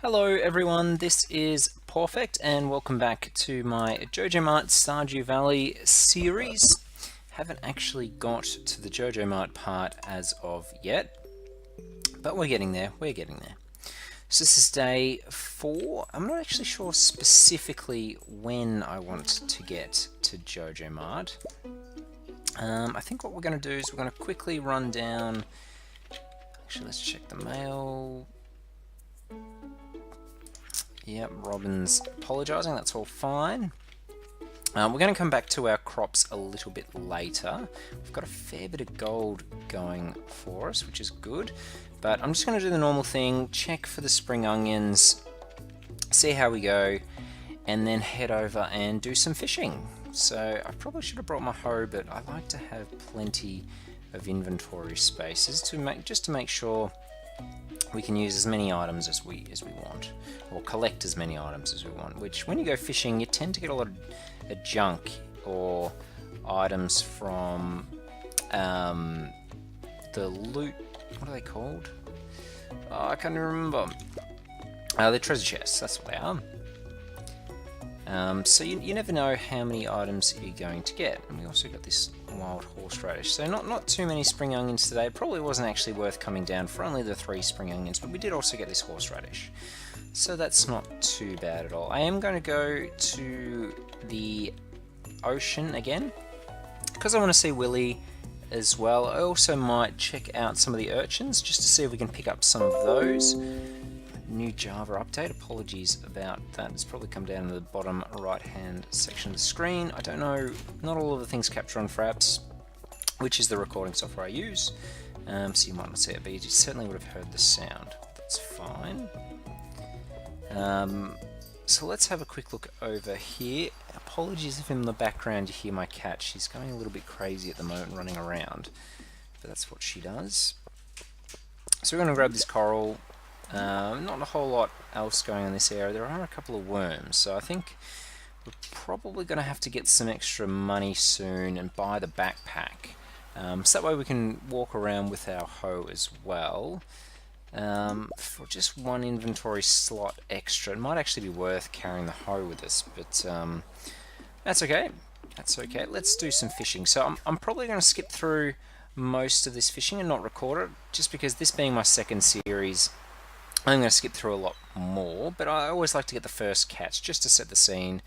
Hello everyone, this is Pawfect and welcome back to my Jojo Mart Stardew Valley series. Haven't actually got to the Jojo Mart part as of yet, but we're getting there, So this is day 4. I'm not actually sure specifically when I want to get to Jojo Mart. I think what we're going to do is we're going to quickly run down. Actually, let's check the mail. Yep, Robin's apologising, that's all fine. We're going to come back to our crops a little bit later. We've got a fair bit of gold going for us, which is good. But I'm just going to do the normal thing, check for the spring onions, see how we go, and then head over and do some fishing. So I probably should have brought my hoe, but I like to have plenty of inventory spaces just to make sure we can use as many items as we want, or collect as many items as we want, which when you go fishing you tend to get a lot of junk or items from the loot, what are they called? Oh, I can't even remember. The treasure chests, that's what they are. So you never know how many items you're going to get. And we also got this wild horseradish. So not too many spring onions today. It probably wasn't actually worth coming down for only the 3 spring onions, but we did also get this horseradish. So that's not too bad at all. I am going to go to the ocean again, because I want to see Willy as well. I also might check out some of the urchins, just to see if we can pick up some of those. New Java update, apologies about that, it's probably come down to the bottom right hand section of the screen. I don't know, not all of the things capture on Fraps, which is the recording software I use, so you might not see it, but you certainly would have heard the sound. That's fine. So let's have a quick look over here. Apologies if in the background you hear my cat, she's going a little bit crazy at the moment running around, but that's what she does. So we're going to grab this coral. Not a whole lot else going on in this area. There are a couple of worms, so I think we're probably going to have to get some extra money soon and buy the backpack. So that way we can walk around with our hoe as well. For just 1 inventory slot extra, it might actually be worth carrying the hoe with us, but that's okay. That's okay. Let's do some fishing. So I'm probably going to skip through most of this fishing and not record it, just because this being my second series, I'm going to skip through a lot more, but I always like to get the first catch just to set the scene,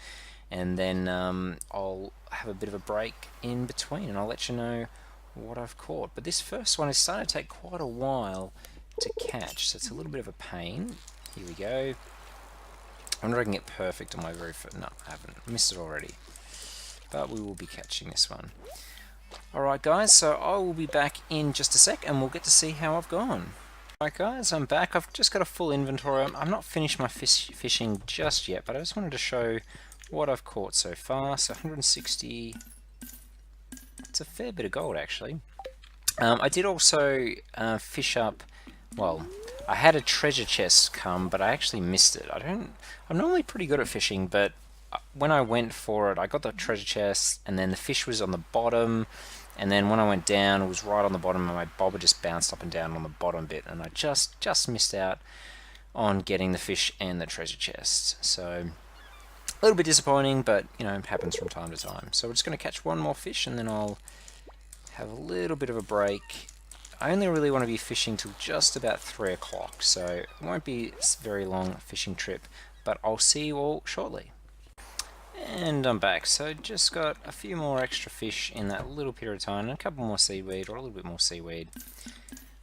and then I'll have a bit of a break in between and I'll let you know what I've caught. But this first one is starting to take quite a while to catch, so it's a little bit of a pain. Here we go. I wonder if I can get perfect on my very first. No, I haven't. I missed it already. But we will be catching this one. Alright guys, so I will be back in just a sec and we'll get to see how I've gone. Alright guys, I'm back. I've just got a full inventory. I'm not finished my fishing just yet, but I just wanted to show what I've caught so far. So 160, it's a fair bit of gold actually. I did also fish up, well, I had a treasure chest come, but I actually missed it. I'm normally pretty good at fishing, but when I went for it, I got the treasure chest and then the fish was on the bottom. And then when I went down, it was right on the bottom, and my bobber just bounced up and down on the bottom bit, and I just missed out on getting the fish and the treasure chest. So a little bit disappointing, but you know, it happens from time to time. So we're just going to catch one more fish, and then I'll have a little bit of a break. I only really want to be fishing till just about 3 o'clock, so it won't be a very long fishing trip, but I'll see you all shortly. And I'm back, so just got a few more extra fish in that little period of time, and a couple more seaweed, or a little bit more seaweed.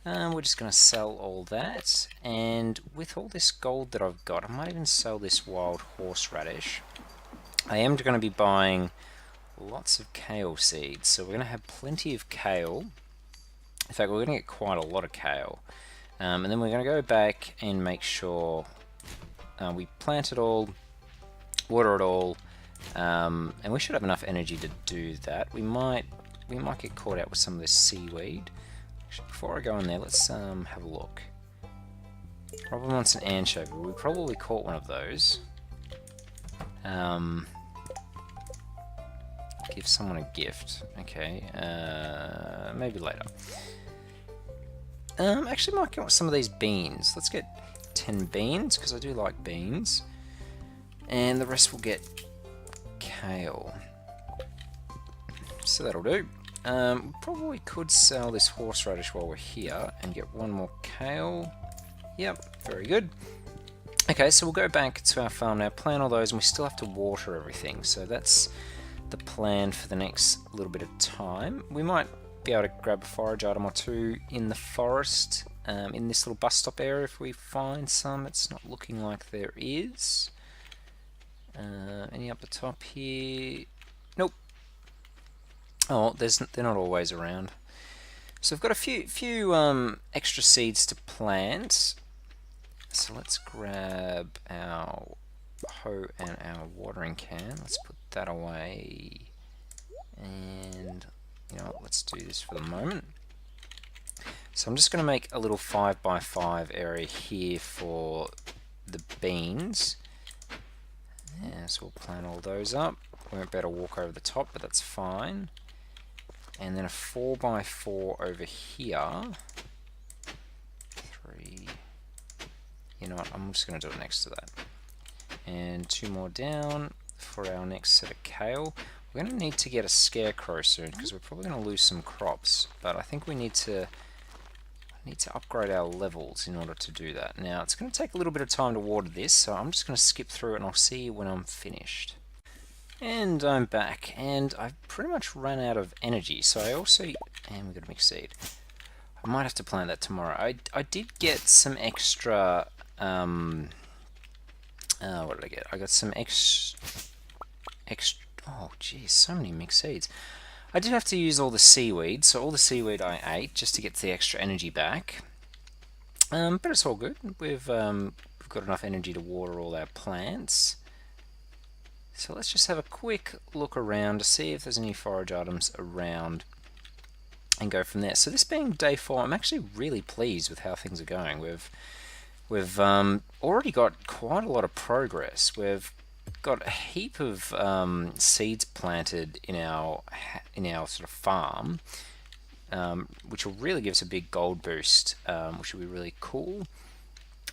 We're just going to sell all that, and with all this gold that I've got, I might even sell this wild horseradish. I am going to be buying lots of kale seeds, so we're going to have plenty of kale. In fact, we're going to get quite a lot of kale. And then we're going to go back and make sure we plant it all, water it all, and we should have enough energy to do that. We might get caught out with some of this seaweed. Actually, before I go in there, let's have a look. Robin wants an anchovy. We probably caught one of those. Give someone a gift. Okay, maybe later. Actually might get some of these beans. Let's get 10 beans, because I do like beans. And the rest will get kale. So that'll do. Probably could sell this horseradish while we're here and get one more kale. Yep, very good. Okay, so we'll go back to our farm now, plant all those, and we still have to water everything. So that's the plan for the next little bit of time. We might be able to grab a forage item or two in the forest, in this little bus stop area if we find some. It's not looking like there is. Any up the top here? Nope. Oh, they're not always around. So I've got a few extra seeds to plant. So let's grab our hoe and our watering can. Let's put that away. And you know what, let's do this for the moment. So I'm just going to make a little 5x5 area here for the beans. Yeah, so we'll plant all those up. We won't be able to walk over the top, but that's fine. And then a 4x4 over here. 3. You know what, I'm just going to do it next to that. And 2 more down for our next set of kale. We're going to need to get a scarecrow soon because we're probably going to lose some crops. But I think we need to upgrade our levels in order to do that. Now it's going to take a little bit of time to water this, so I'm just going to skip through it and I'll see you when I'm finished. And I'm back, and I've pretty much run out of energy, so I also... and we've got a mixed seed. I might have to plant that tomorrow. I did get some extra... what did I get? I got some extra... oh geez, so many mixed seeds. I did have to use all the seaweed, so all the seaweed I ate just to get the extra energy back. But it's all good. We've got enough energy to water all our plants. So let's just have a quick look around to see if there's any forage items around and go from there. So this being day 4, I'm actually really pleased with how things are going. We've already got quite a lot of progress. We've got a heap of seeds planted in our sort of farm, which will really give us a big gold boost, which will be really cool.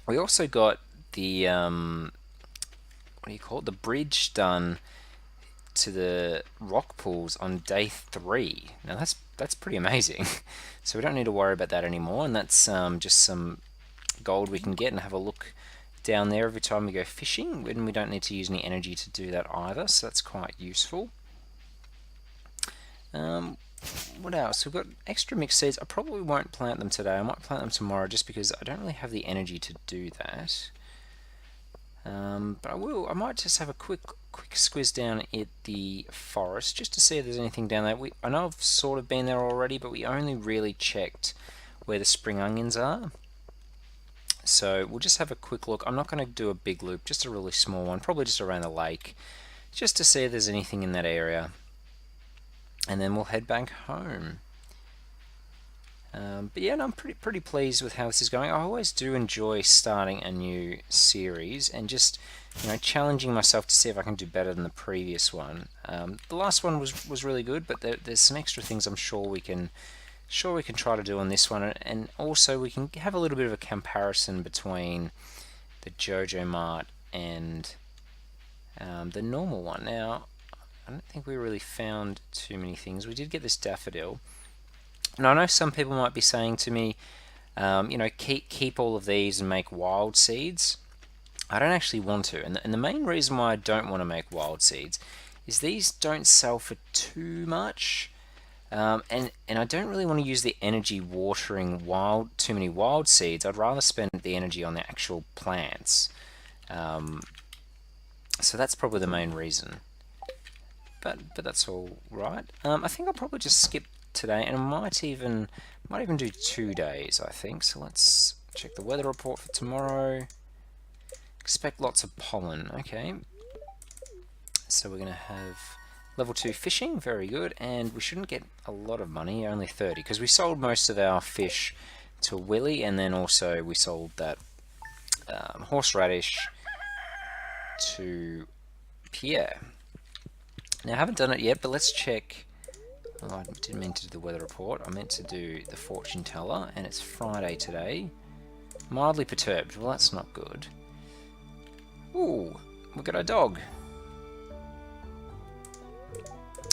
We also got the what do you call it? The bridge done to the rock pools on day 3. Now that's pretty amazing. So we don't need to worry about that anymore, and that's just some gold we can get and have a look down there every time we go fishing, and we don't need to use any energy to do that either, so that's quite useful. What else? We've got extra mixed seeds. I probably won't plant them today. I might plant them tomorrow just because I don't really have the energy to do that. But I will. I might just have a quick squiz down at the forest just to see if there's anything down there. I know I've sort of been there already, but we only really checked where the spring onions are. So we'll just have a quick look. I'm not going to do a big loop, just a really small one, probably just around the lake, just to see if there's anything in that area. And then we'll head back home. But yeah, no, I'm pretty pleased with how this is going. I always do enjoy starting a new series and just, you know, challenging myself to see if I can do better than the previous one. The last one was really good, but there's some extra things I'm sure we can try to do on this one, and also we can have a little bit of a comparison between the Jojo Mart and the normal one. Now, I don't think we really found too many things. We did get this daffodil. And I know some people might be saying to me, you know, keep all of these and make wild seeds. I don't actually want to, and the main reason why I don't want to make wild seeds is these don't sell for too much, and I don't really want to use the energy watering too many wild seeds. I'd rather spend the energy on the actual plants. So that's probably the main reason. But that's all right. I think I'll probably just skip today, and I might even do 2 days, I think. So let's check the weather report for tomorrow. Expect lots of pollen. Okay, so we're gonna have level 2 fishing, very good, and we shouldn't get a lot of money, only 30, because we sold most of our fish to Willie, and then also we sold that horseradish to Pierre. Now I haven't done it yet, but let's check. Oh, I didn't mean to do the weather report. I meant to do the fortune teller, and it's Friday today. Mildly perturbed. Well, that's not good. Ooh, look at our dog.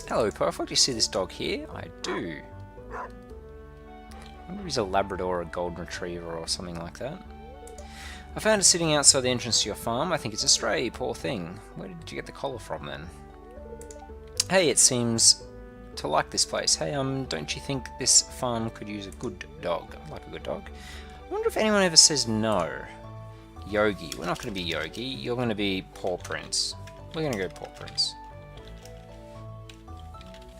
Hello, Pawfect. Do you see this dog here? I do. I wonder if he's a Labrador or a Golden Retriever or something like that. I found it sitting outside the entrance to your farm. I think it's a stray, poor thing. Where did you get the collar from then? Hey, it seems to like this place. Hey, don't you think this farm could use a good dog? I like a good dog. I wonder if anyone ever says no. Yogi. We're not going to be Yogi. You're going to be Paw Prince. We're going to go Paw Prince.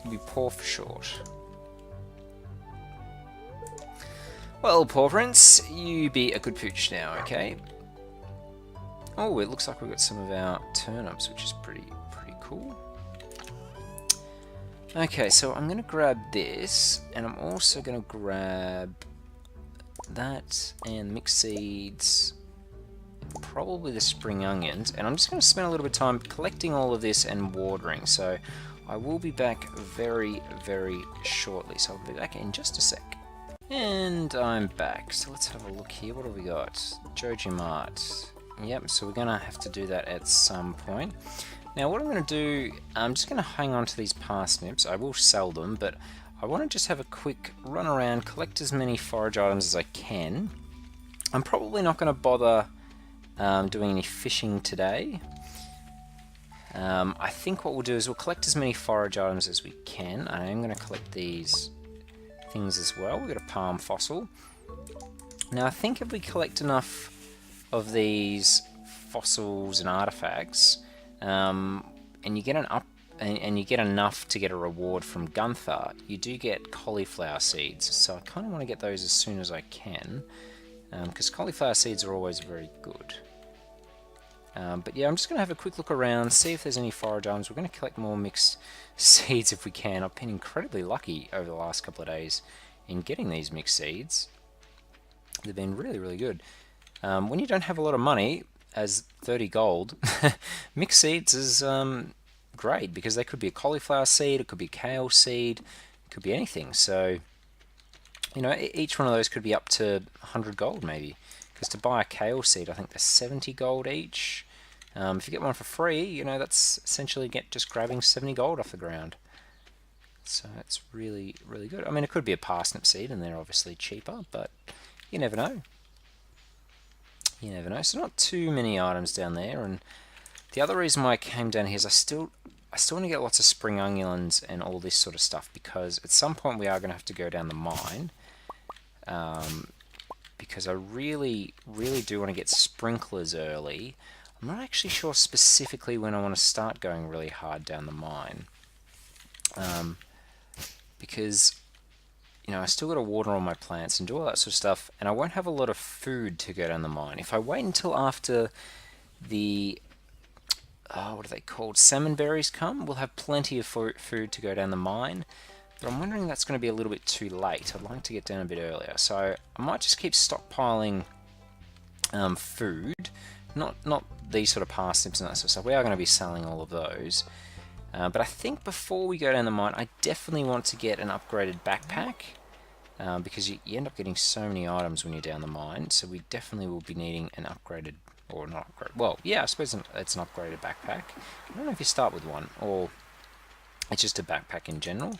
We'll be Paw for short. Well, Paw Prince, you be a good pooch now, okay? Oh, it looks like we've got some of our turnips, which is pretty cool. Okay, so I'm going to grab this, and I'm also going to grab that and mixed seeds, probably the spring onions, and I'm just going to spend a little bit of time collecting all of this and watering, so I will be back very, very shortly, so I'll be back in just a sec. And I'm back, so let's have a look here. What have we got? Jojo Mart. Yep, so we're going to have to do that at some point. Now what I'm going to do, I'm just going to hang on to these parsnips. I will sell them, but I want to just have a quick run around, collect as many forage items as I can. I'm probably not going to bother doing any fishing today. I think what we'll do is we'll collect as many forage items as we can. I am going to collect these things as well. We've got a palm fossil. Now I think if we collect enough of these fossils and artifacts, and you get you get enough to get a reward from Gunther, you do get cauliflower seeds. So I kind of want to get those as soon as I can, because cauliflower seeds are always very good. But yeah, I'm just going to have a quick look around, see if there's any forage items. We're going to collect more mixed seeds if we can. I've been incredibly lucky over the last couple of days in getting these mixed seeds. They've been really, really good. When you don't have a lot of money, as 30 gold, mixed seeds is great, because they could be a cauliflower seed, it could be a kale seed, it could be anything. So, you know, each one of those could be up to 100 gold maybe. Because to buy a kale seed, I think they're 70 gold each. If you get one for free, you know, that's essentially just grabbing 70 gold off the ground. So it's really, really good. I mean, it could be a parsnip seed, and they're obviously cheaper, but you never know. You never know. So not too many items down there, and the other reason why I came down here is I still want to get lots of spring onions and all this sort of stuff, because at some point we are going to have to go down the mine. Because I really, really do want to get sprinklers early. I'm not actually sure specifically when I want to start going really hard down the mine. Because, you know, I still got to water all my plants and do all that sort of stuff, and I won't have a lot of food to go down the mine. If I wait until after the, what are they called, salmon berries come, we'll have plenty of food to go down the mine. But I'm wondering if that's going to be a little bit too late. I'd like to get down a bit earlier. So I might just keep stockpiling food. Not these sort of parsnips and that sort of stuff. We are going to be selling all of those. But I think before we go down the mine, I definitely want to get an upgraded backpack. Because you end up getting so many items when you're down the mine. So we definitely will be needing an upgraded, or not upgraded. Well, yeah, I suppose it's an upgraded backpack. I don't know if you start with one, or it's just a backpack in general.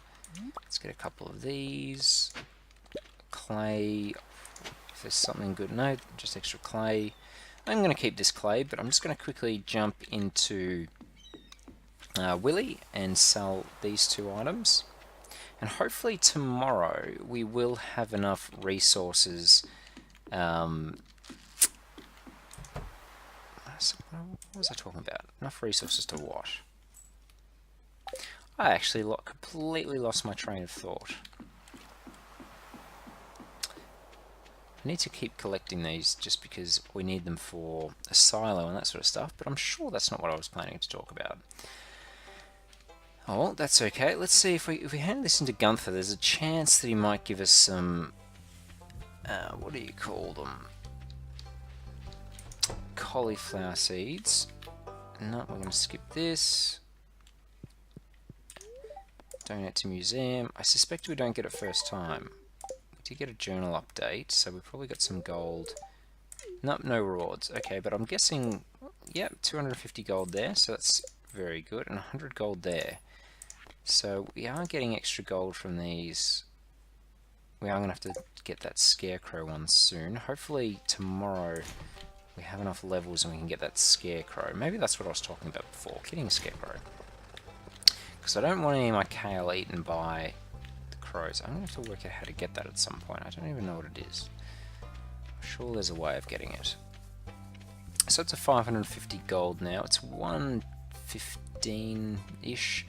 Let's get a couple of these. Clay. If there's something good. No, just extra clay. I'm going to keep this clay, but I'm just going to quickly jump into Willy and sell these two items. And hopefully tomorrow we will have enough resources. What was I talking about? Enough resources to what? I actually completely lost my train of thought. I need to keep collecting these just because we need them for a silo and that sort of stuff, but I'm sure that's not what I was planning to talk about. Oh, well, that's okay. Let's see if we hand this into Gunther, there's a chance that he might give us some, what do you call them? Cauliflower seeds. No, we're going to skip this. Donate to museum. I suspect we don't get it first time. We did get a journal update, so we've probably got some gold Nope, no rewards. Okay, but I'm guessing, yep, 250 gold there, so that's very good, and 100 gold there. So we are getting extra gold from these. We are going to have to get that scarecrow one soon. Hopefully tomorrow we have enough levels and we can get that scarecrow. Maybe that's what I was talking about before, getting a scarecrow. Because I don't want any of my kale eaten by the crows. I'm going to have to work out how to get that at some point. I don't even know what it is. I'm sure there's a way of getting it. So it's a 550 gold now. It's 115-ish.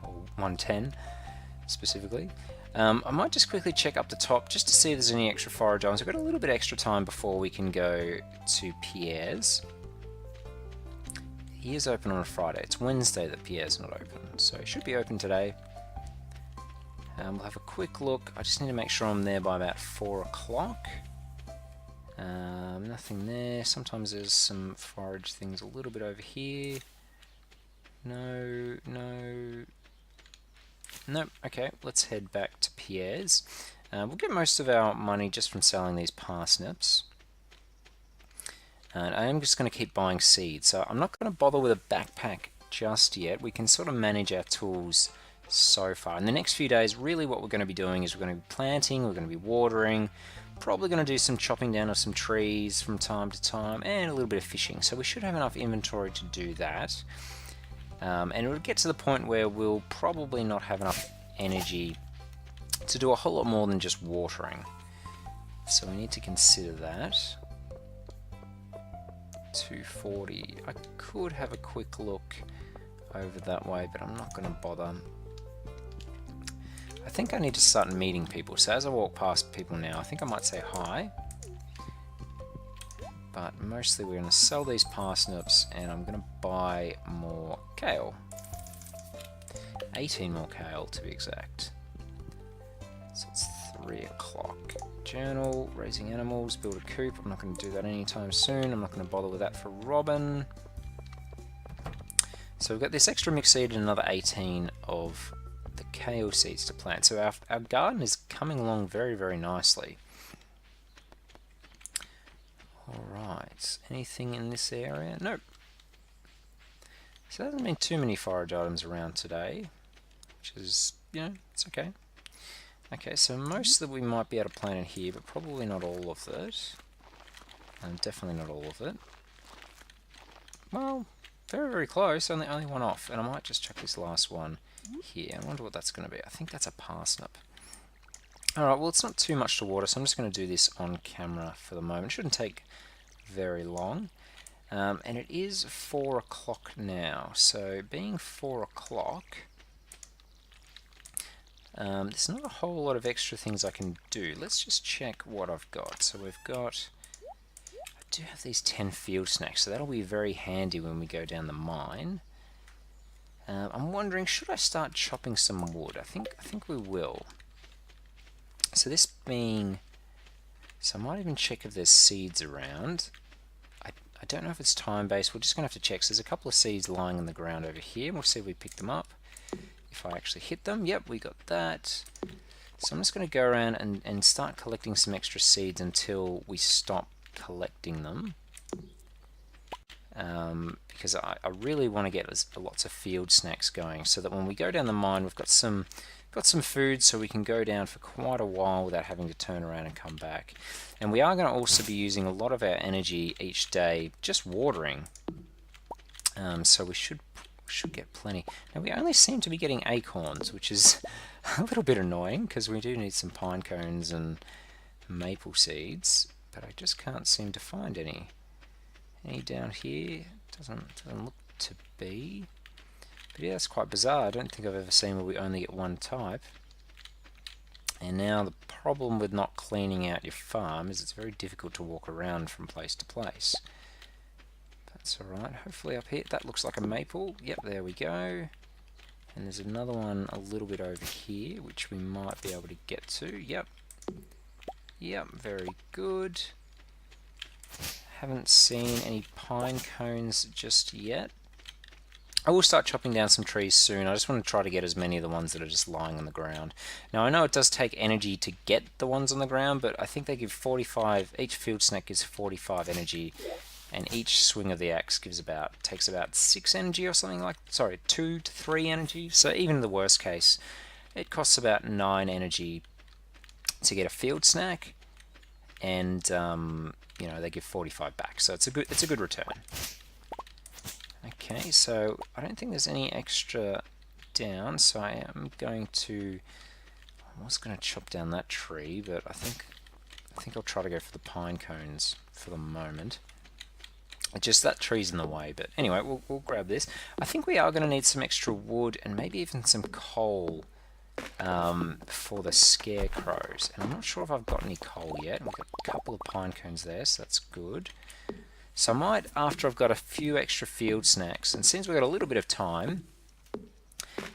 Or 110 specifically. I might just quickly check up the top just to see if there's any extra forage items. We've got a little bit extra time before we can go to Pierre's. He is open on a Friday. It's Wednesday that Pierre's not open, so it should be open today. We'll have a quick look. I just need to make sure I'm there by about 4 o'clock. Nothing there. Sometimes there's some forage things a little bit over here. No. Nope. Okay, let's head back to Pierre's. We'll get most of our money just from selling these parsnips. And I am just going to keep buying seeds. So I'm not going to bother with a backpack just yet. We can sort of manage our tools so far. In the next few days, really what we're going to be doing is we're going to be planting, we're going to be watering, probably going to do some chopping down of some trees from time to time, and a little bit of fishing. So we should have enough inventory to do that. And it'll get to the point where we'll probably not have enough energy to do a whole lot more than just watering. So we need to consider that. 240. I could have a quick look over that way, but I'm not going to bother. I think I need to start meeting people. So as I walk past people now, I think I might say hi. But mostly we're going to sell these parsnips and I'm going to buy more kale. 18 more kale to be exact. So it's 3 o'clock. Journal, raising animals, build a coop. I'm not going to do that anytime soon. I'm not going to bother with that for Robin. So we've got this extra mixed seed and another 18 of the kale seeds to plant. So our garden is coming along very, very nicely. Alright, anything in this area? Nope. So there hasn't been too many forage items around today, which is, it's okay. Okay, so most that we might be able to plant in here, but probably not all of it. And definitely not all of it. Well, very, very close, only one off. And I might just chuck this last one here. I wonder what that's going to be. I think that's a parsnip. Alright, well it's not too much to water, so I'm just going to do this on camera for the moment. It shouldn't take very long. And it is 4 o'clock now, so being 4 o'clock, there's not a whole lot of extra things I can do. Let's just check what I've got. So we've got, I do have these 10 field snacks, so that'll be very handy when we go down the mine. I'm wondering, should I start chopping some wood? I think we will. So this being, so I might even check if there's seeds around. I don't know if it's time-based. We're just going to have to check. So there's a couple of seeds lying on the ground over here. We'll see if we pick them up. If I actually hit them. Yep, we got that. So I'm just going to go around and start collecting some extra seeds until we stop collecting them. Because I really want to get lots of field snacks going so that when we go down the mine, we've got some food so we can go down for quite a while without having to turn around and come back. And we are going to also be using a lot of our energy each day just watering. So we should get plenty. Now we only seem to be getting acorns, which is a little bit annoying because we do need some pine cones and maple seeds, but I just can't seem to find any. Any down here? Doesn't look to be. But yeah, that's quite bizarre. I don't think I've ever seen where we only get one type. And now the problem with not cleaning out your farm is it's very difficult to walk around from place to place. That's alright. Hopefully up here, that looks like a maple. Yep, there we go. And there's another one a little bit over here, which we might be able to get to. Yep. Yep, very good. Haven't seen any pine cones just yet. I will start chopping down some trees soon. I just want to try to get as many of the ones that are just lying on the ground. Now I know it does take energy to get the ones on the ground, but I think they give 45, each field snack gives 45 energy, and each swing of the axe takes about 6 energy or something like, sorry, 2 to 3 energy. So even in the worst case, it costs about 9 energy to get a field snack, and you know, they give 45 back. So it's a good return. Okay, so I don't think there's any extra down, so I was going to chop down that tree, but I think I'll try to go for the pine cones for the moment. Just that tree's in the way, but anyway, we'll grab this. I think we are going to need some extra wood and maybe even some coal for the scarecrows. And I'm not sure if I've got any coal yet. We've got a couple of pine cones there, so that's good. So I might, after I've got a few extra field snacks, and since we've got a little bit of time,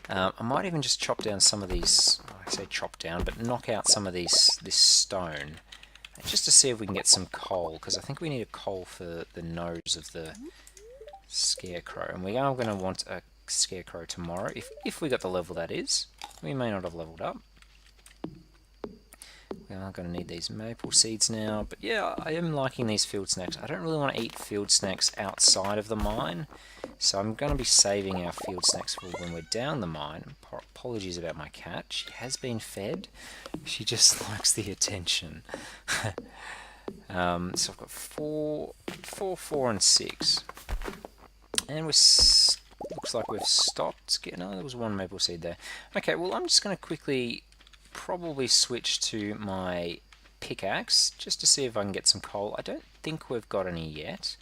I might even just chop down some of these, I say chop down, but knock out some of this stone, just to see if we can get some coal, because I think we need a coal for the nose of the scarecrow, and we are going to want a scarecrow tomorrow, if we got the level that is. We may not have leveled up. We are going to need these maple seeds now, but yeah, I am liking these field snacks. I don't really want to eat field snacks outside of the mine, so I'm going to be saving our field snacks for when we're down the mine. Apologies about my cat. She has been fed. She just likes the attention. So I've got 4, 4, and 6. And looks like we've stopped. No, there was one maple seed there. Okay, well, I'm just going to quickly probably switch to my pickaxe just to see if I can get some coal. I don't think we've got any yet.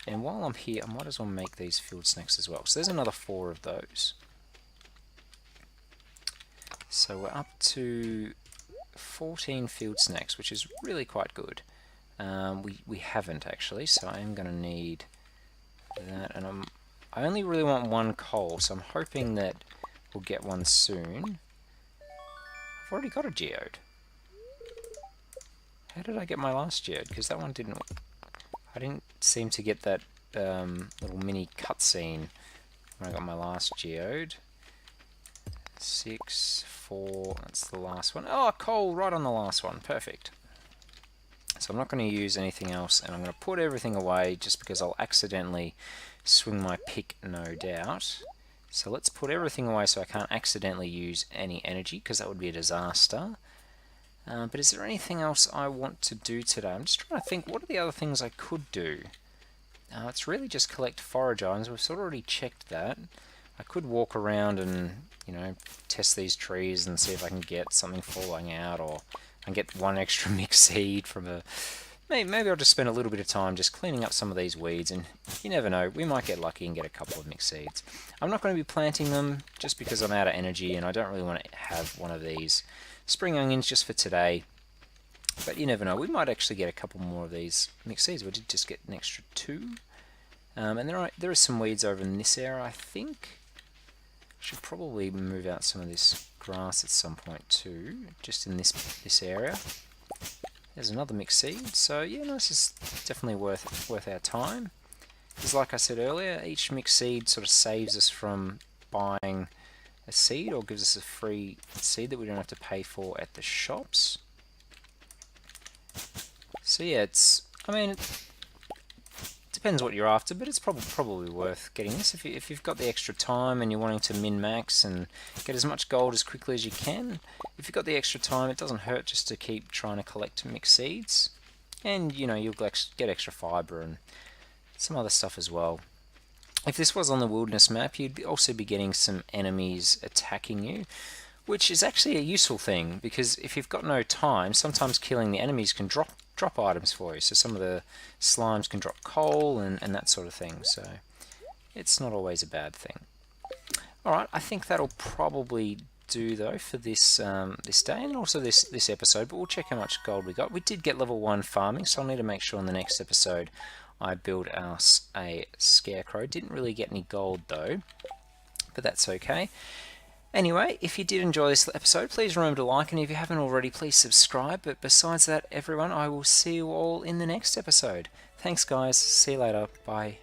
And while I'm here, I might as well make these field snacks as well. So there's another 4 of those. So we're up to 14 field snacks, which is really quite good. We haven't actually, so I am going to need that. And I only really want 1 coal, so I'm hoping that we'll get one soon. I've already got a geode. How did I get my last geode? Because that one didn't... I didn't seem to get that little mini cutscene when I got my last geode. 6, 4, that's the last one. Oh, coal right on the last one. Perfect. So I'm not going to use anything else, and I'm going to put everything away just because I'll accidentally swing my pick, no doubt. So let's put everything away so I can't accidentally use any energy, because that would be a disaster. But is there anything else I want to do today? I'm just trying to think, what are the other things I could do? It's really just collect forage items. We've sort of already checked that. I could walk around and, you know, test these trees and see if I can get something falling out, or I can get 1 extra mixed seed from a... Maybe I'll just spend a little bit of time just cleaning up some of these weeds, and you never know, we might get lucky and get a couple of mixed seeds. I'm not going to be planting them just because I'm out of energy, and I don't really want to have one of these spring onions just for today. But you never know, we might actually get a couple more of these mixed seeds. We did just get an extra 2. And there are some weeds over in this area, I think. Should probably move out some of this grass at some point too, just in this area. There's another mixed seed, so yeah, no, this is definitely worth our time. Because like I said earlier, each mixed seed sort of saves us from buying a seed, or gives us a free seed that we don't have to pay for at the shops. So yeah, I mean, it depends what you're after, but it's probably worth getting this if you've got the extra time and you're wanting to min-max and get as much gold as quickly as you can. If you've got the extra time, it doesn't hurt just to keep trying to collect mixed seeds, and you know, you'll get extra fiber and some other stuff as well. If this was on the wilderness map, you'd also be getting some enemies attacking you, which is actually a useful thing, because if you've got no time, sometimes killing the enemies can drop items for you. So some of the slimes can drop coal and that sort of thing, so it's not always a bad thing. Alright, I think that'll probably do though for this this day, and also this episode, but we'll check how much gold we got. We did get level 1 farming, so I'll need to make sure in the next episode I build us a scarecrow. Didn't really get any gold though, but that's okay. Anyway, if you did enjoy this episode, please remember to like, and if you haven't already, please subscribe. But besides that, everyone, I will see you all in the next episode. Thanks guys, see you later, bye.